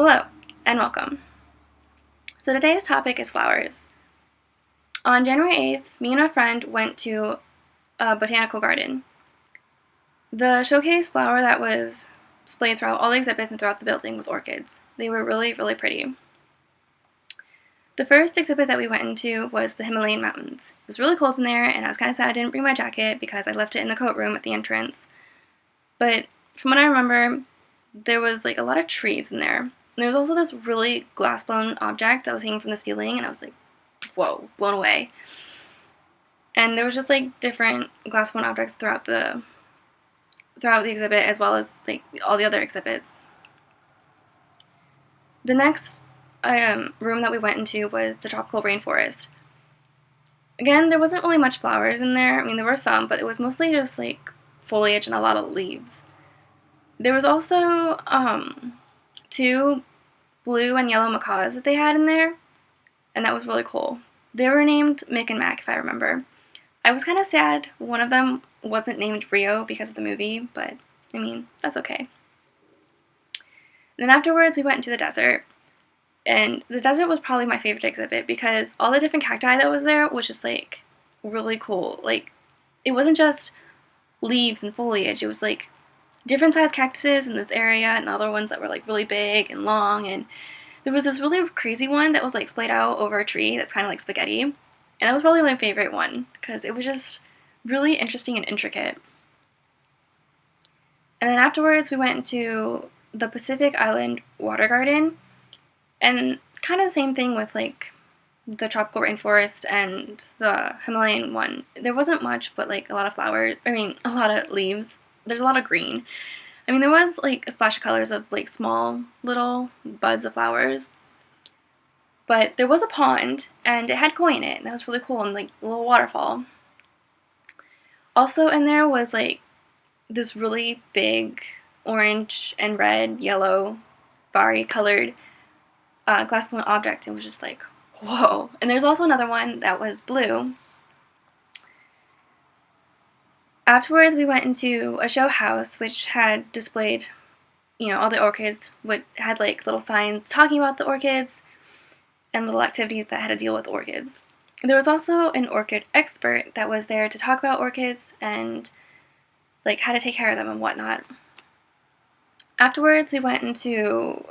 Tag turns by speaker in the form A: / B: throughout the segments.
A: Hello, and welcome. So today's topic is flowers. On January 8th, me and a friend went to a botanical garden. The showcase flower that was displayed throughout all the exhibits and throughout the building was orchids. They were really, really pretty. The first exhibit that we went into was the Himalayan mountains. It was really cold in there, and I was kind of sad I didn't bring my jacket because I left it in the coat room at the entrance. But from what I remember, there was a lot of trees in there. And there was also this really glass-blown object that was hanging from the ceiling, and I was like, whoa, blown away. And there was just different glass-blown objects throughout the exhibit, as well as all the other exhibits. The next room that we went into was the tropical rainforest. Again, there wasn't really much flowers in there. I mean, there were some, but it was mostly just foliage and a lot of leaves. There was also two blue and yellow macaws that they had in there, and that was really cool. They were named Mick and Mac, if I remember. I was kind of sad one of them wasn't named Rio because of the movie, but I mean, that's okay. And then afterwards, we went into the desert, and the desert was probably my favorite exhibit because all the different cacti that was there was just really cool. It wasn't just leaves and foliage, it was different sized cactuses in this area and other ones that were really big and long, and there was this really crazy one that was splayed out over a tree that's kind of like spaghetti, and that was probably my favorite one because it was just really interesting and intricate. And then afterwards we went into the Pacific Island Water Garden, and kind of the same thing with the tropical rainforest and the Himalayan one. There wasn't much, but a lot of flowers, a lot of leaves. There's a lot of green. I mean, there was a splash of colors of small little buds of flowers. But there was a pond, and it had koi in it, and that was really cool, and a little waterfall. Also in there was this really big orange and red, yellow, vari-colored glass-blown object. It was just whoa. And there's also another one that was blue. Afterwards, we went into a show house which had displayed, all the orchids, which had little signs talking about the orchids and little activities that had to deal with orchids. There was also an orchid expert that was there to talk about orchids and how to take care of them and whatnot. Afterwards, we went into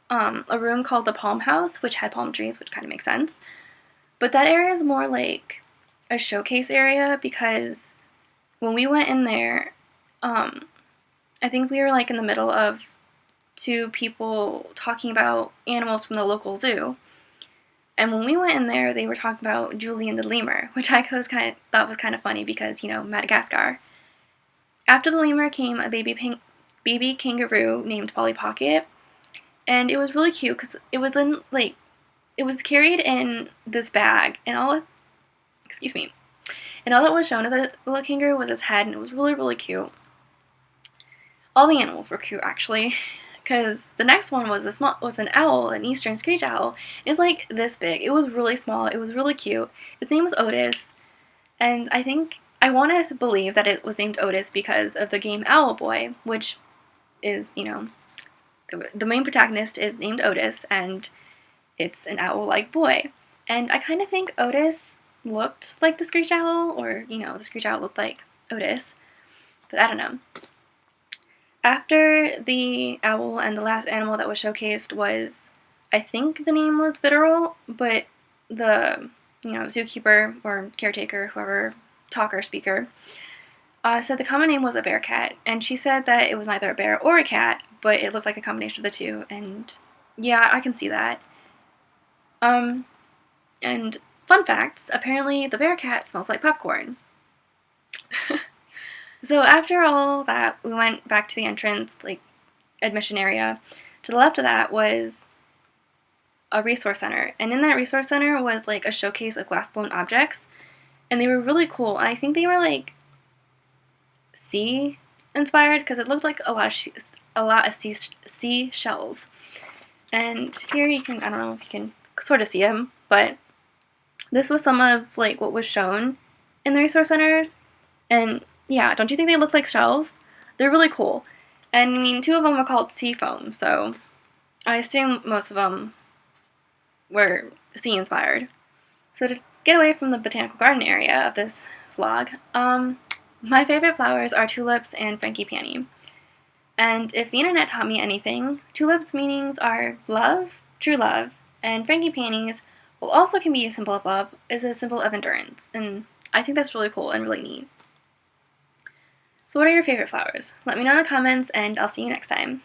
A: a room called the Palm House, which had palm trees, which kind of makes sense. But that area is more a showcase area because when we went in there, I think we were in the middle of two people talking about animals from the local zoo. And when we went in there, they were talking about Julian the lemur, which I thought was kind of funny because, Madagascar. After the lemur came a baby kangaroo named Polly Pocket, and it was really cute because it was it was carried in this bag, and all that was shown of the little kangaroo was its head, and it was really, really cute. All the animals were cute, actually, because the next one was an owl, an eastern screech owl. It was this big. It was really small. It was really cute. His name was Otis, and I want to believe that it was named Otis because of the game Owl Boy, which is, the main protagonist is named Otis, and it's an owl-like boy. And I kind of think Otis looked like the screech owl, or, the screech owl looked like Otis, but I don't know. After the owl, and the last animal that was showcased was, I think the name was Bitterol, but the, zookeeper or caretaker, whoever, talker, speaker, said the common name was a bear cat, and she said that it was neither a bear or a cat, but it looked like a combination of the two, and yeah, I can see that. And fun facts, apparently the bear cat smells like popcorn. So after all that, we went back to the entrance, admission area. To the left of that was a resource center, and in that resource center was a showcase of glass-blown objects, and they were really cool, and I think they were sea inspired because it looked like a lot of seashells. And here you can, I don't know if you can sort of see them, but this was some of what was shown in the resource centers, and yeah, don't you think they look like shells? They're really cool. And I mean, two of them were called sea foam, so I assume most of them were sea inspired. So to get away from the botanical garden area of this vlog, my favorite flowers are tulips and frangipani. And if the internet taught me anything, tulips' meanings are love, true love, and frangipanis, while also can be a symbol of love, is a symbol of endurance. And I think that's really cool and really neat. So what are your favorite flowers? Let me know in the comments, and I'll see you next time.